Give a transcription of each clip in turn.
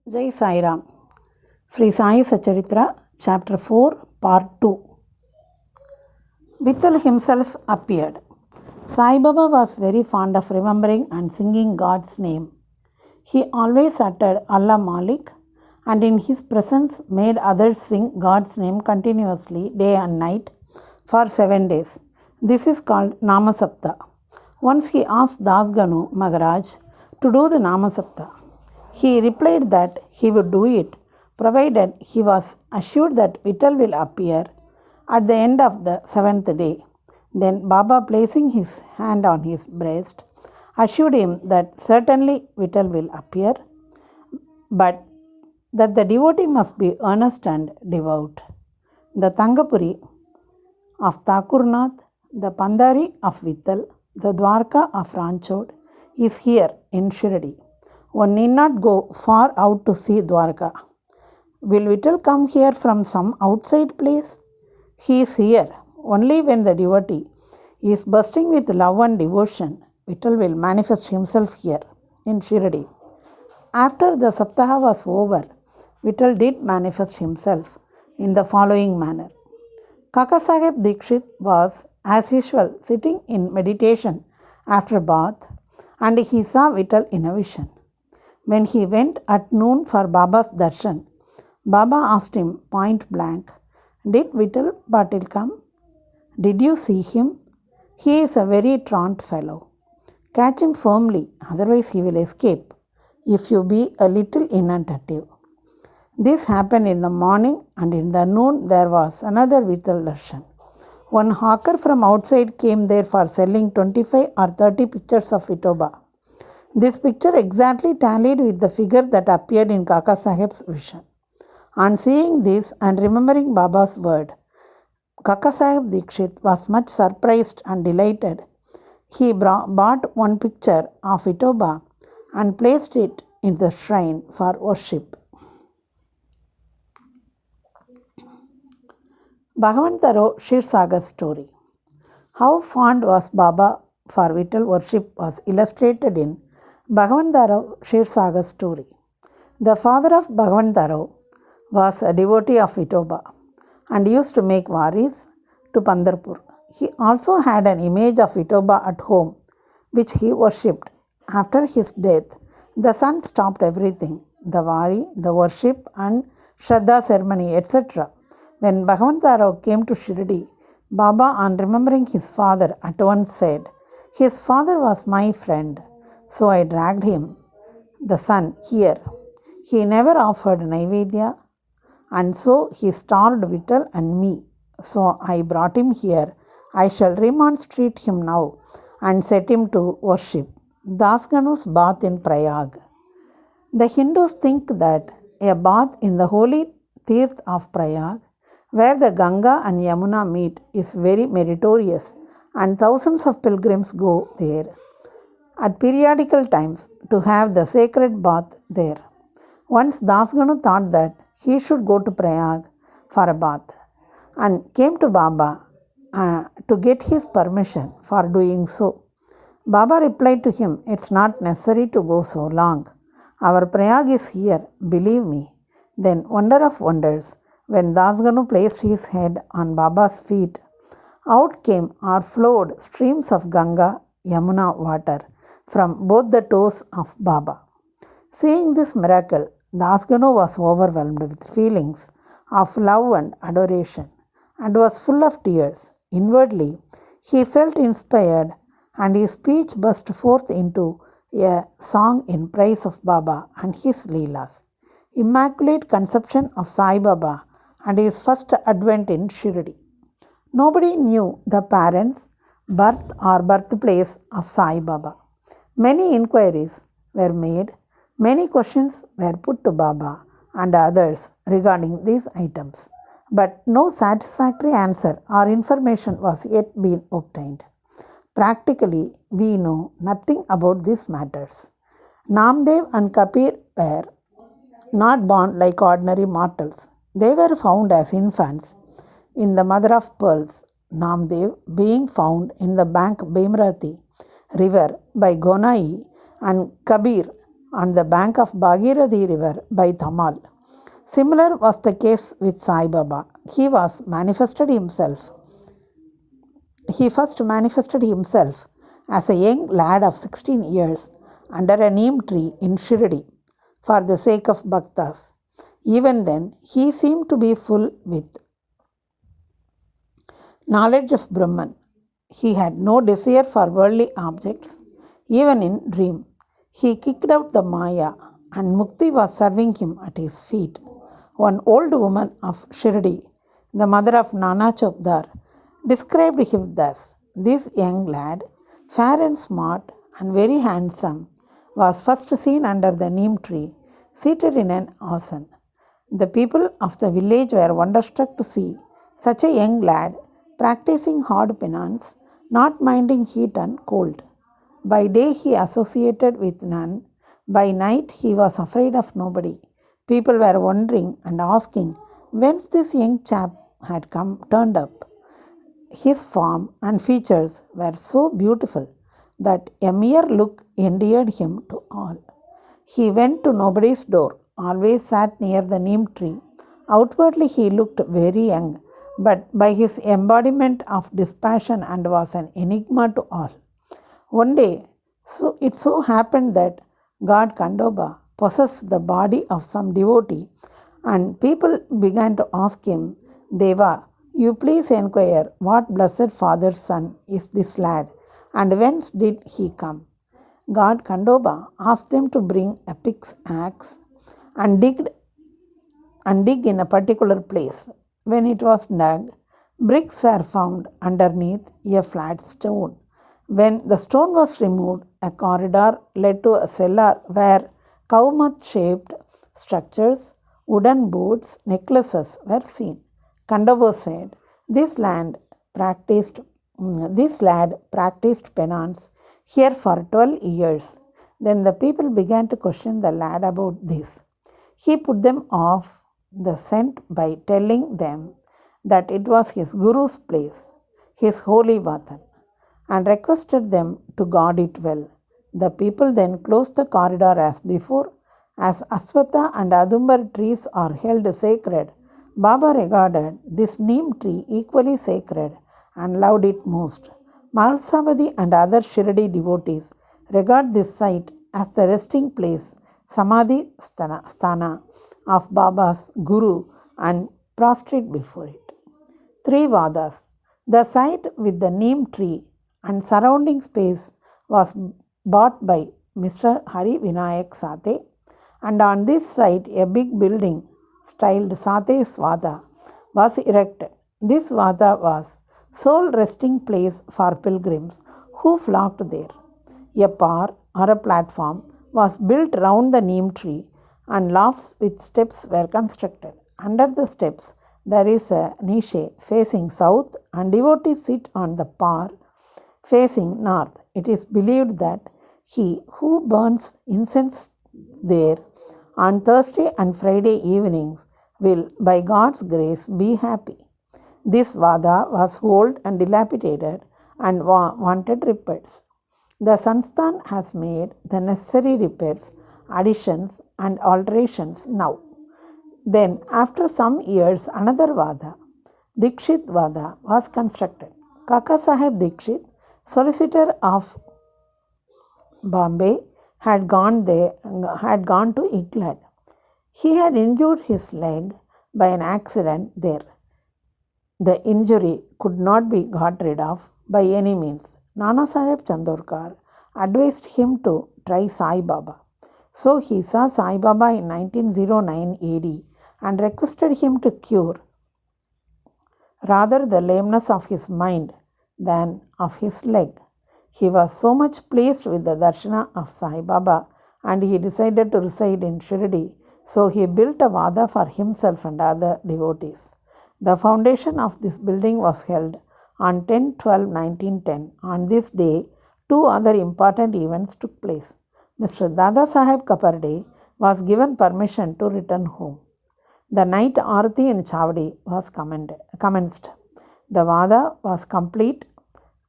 Jai Sai Ram. Sri Sai Satcharitra, Chapter 4, Part 2. Vittal himself appeared. Sai Baba was very fond of remembering and singing God's name. He always uttered Allah Malik and in his presence made others sing God's name continuously day and night for 7 days. This is called Namasapta. Once he asked Dasganu Maharaj to do the Namasapta. He replied that he would do it, provided he was assured that Vittal will appear at the end of the 7th day. Then Baba, placing his hand on his breast, assured him that certainly Vittal will appear, but that the devotee must be earnest and devout. The Tangapuri of Thakurnath, the Pandari of Vittal, the Dwarka of Ranchod is here in Shirdi. One need not go far out to see Dwarka. Will Vittal come here from some outside place? He is here. Only when the devotee is bursting with love and devotion, Vittal will manifest himself here in Shirdi. After the Saptaha was over, Vittal did manifest himself in the following manner. Kakasaheb Dikshit was, as usual, sitting in meditation after bath, and he saw Vittal in a vision. When he went at noon for Baba's darshan, Baba asked him point blank, "Did Vittal Patil come? Did you see him? He is a very truant fellow. Catch him firmly, otherwise he will escape if you be a little inattentive." This happened in the morning, and in the noon there was another Vittal darshan. One hawker from outside came there for selling 25 or 30 pictures of Vitoba. This picture exactly tallied with the figure that appeared in Kaka Saheb's vision. On seeing this and remembering Baba's word, Kaka Saheb Dikshit was much surprised and delighted. He bought one picture of Vitoba and placed it in the shrine for worship. Bhagavantaro Kshirsaga's story. How fond was Baba for Vittal worship was illustrated in Bhagavantaro Kshirsaga's story. The father of Bhagavantaro was a devotee of Vitoba and used to make varis to Pandarpur. He also had an image of Vitoba at home which he worshipped. After his death, the son stopped everything, the vari, the worship and Shraddha ceremony, etc. When Bhagavantaro came to Shirdi, Baba, on remembering his father, at once said, "His father was my friend, so I dragged him, the son, here. He never offered Naivedya, and so he starved Vittal and me. So I brought him here. I shall remonstrate him now and set him to worship." Dasganu's bath in Prayag. The Hindus think that a bath in the holy Tirth of Prayag, where the Ganga and Yamuna meet, is very meritorious, and thousands of pilgrims go there at periodical times to have the sacred bath there. Once Dasganu thought that he should go to Prayag for a bath and came to Baba to get his permission for doing so. Baba replied to him, "It's not necessary to go so long. Our Prayag is here, believe me." Then, wonder of wonders, when Dasganu placed his head on Baba's feet, out came or flowed streams of Ganga, Yamuna water from both the toes of Baba. Seeing this miracle, Dasganu was overwhelmed with feelings of love and adoration and was full of tears. Inwardly, he felt inspired and his speech burst forth into a song in praise of Baba and his Leelas. Immaculate Conception of Sai Baba and his first advent in Shirdi. Nobody knew the parents, birth or birthplace of Sai Baba. Many inquiries were made, many questions were put to Baba and others regarding these items, but no satisfactory answer or information was yet been obtained. Practically, we know nothing about these matters. Namdev and Kabir were not born like ordinary mortals. They were found as infants in the mother of pearls, Namdev being found in the bank Bhimrati river by Gonai and Kabir on the bank of Bhagirathi river by Tamal. Similar was the case with Sai Baba. He first manifested himself as a young lad of 16 years under a neem tree in Shirdi for the sake of bhaktas. Even then, he seemed to be full with knowledge of Brahman. He had no desire for worldly objects, even in dream. He kicked out the Maya, and Mukti was serving him at his feet. One old woman of Shirdi, the mother of Nana Chopdar, described him thus: "This young lad, fair and smart and very handsome, was first seen under the neem tree, seated in an asan. The people of the village were wonderstruck to see such a young lad practicing hard penance, not minding heat and cold. By day he associated with none, by night he was afraid of nobody. People were wondering and asking whence this young chap had turned up. His form and features were so beautiful that a mere look endeared him to all. He went to nobody's door, always sat near the neem tree. Outwardly he looked very young, but by his embodiment of dispassion and was an enigma to all. One day, it so happened that God Kandoba possessed the body of some devotee, and people began to ask him, Deva, you please inquire what blessed father's son is this lad, and whence did he come? God Kandoba asked them to bring a pickaxe and dig in a particular place. When it was dug, bricks were found underneath a flat stone. When the stone was removed, a corridor led to a cellar where cow-mouth-shaped structures, wooden boats, necklaces were seen. Kandoba said, This lad practiced penance here for 12 years. Then the people began to question the lad about this. He put them off the scent by telling them that it was his Guru's place, his holy Vatan, and requested them to guard it well. The people then closed the corridor as before. As Aswatha and Adumbar trees are held sacred, Baba regarded this neem tree equally sacred and loved it most. Malsavadi and other Shirdi devotees regard this site as the resting place, Samadhi Sthana of Baba's Guru, and prostrate before it. 3 Vadas. The site with the neem tree and surrounding space was bought by Mr. Hari Vinayak Sate, and on this site a big building styled Sate's Vada was erected. This Vada was sole resting place for pilgrims who flocked there. A par or a platform was built round the neem tree, and lofts with steps were constructed. Under the steps there is a niche facing south, and devotees sit on the par facing north. It is believed that he who burns incense there on Thursday and Friday evenings will, by God's grace, be happy. This Vada was old and dilapidated and wanted repairs. The Sansthan has made the necessary repairs, additions and alterations now. Then, after some years, another Vada, Dikshit Vada, was constructed. Kaka Sahib Dikshit, solicitor of Bombay, had gone to England. He had injured his leg by an accident there. The injury could not be got rid of by any means. Nana Sahib Chandorkar advised him to try Sai Baba. So he saw Sai Baba in 1909 AD and requested him to cure rather the lameness of his mind than of his leg. He was so much pleased with the darshana of Sai Baba, and he decided to reside in Shirdi. So he built a Vada for himself and other devotees. The foundation of this building was held on 10/12/1910. On this day, 2 other important events took place. Mr. Dada Saheb Kaparde was given permission to return home. The night Aarti in Chavdi was commenced. The Vada was complete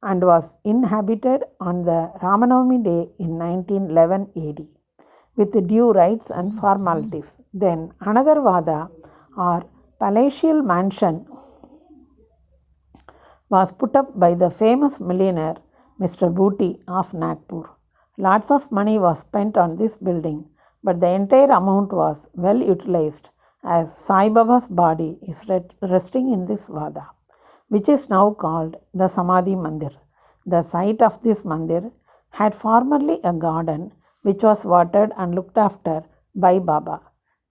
and was inhabited on the Ramanavami day in 1911 AD. with due rites and formalities. Then another Vada or palatial mansion was put up by the famous millionaire Mr. Booty of Nagpur. Lots of money was spent on this building, but the entire amount was well utilized as Sai Baba's body is resting in this Vada, which is now called the Samadhi Mandir. The site of this mandir had formerly a garden which was watered and looked after by Baba.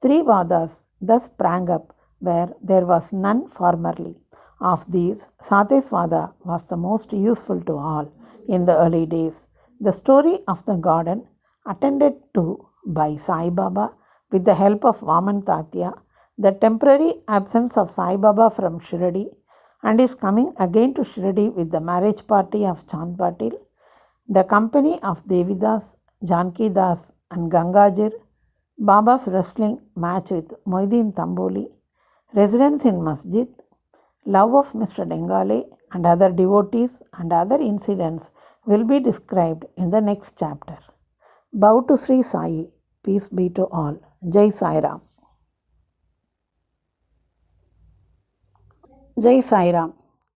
Three Vadas thus sprang up where there was none formerly. Of these, Satesvada was the most useful to all in the early days. The story of the garden, attended to by Sai Baba with the help of Vaman Tatya, the temporary absence of Sai Baba from Shirdi, and is coming again to Shirdi with the marriage party of Chand Patil, the company of Devidas, Janki Das, and Gangajir, Baba's wrestling match with Moideen Tamboli, residence in Masjid, love of Mr. Dengale and other devotees and other incidents will be described in the next chapter. Bow to Sri Sai. Peace be to all. Jai Sai Ram. Jai Sai Ram.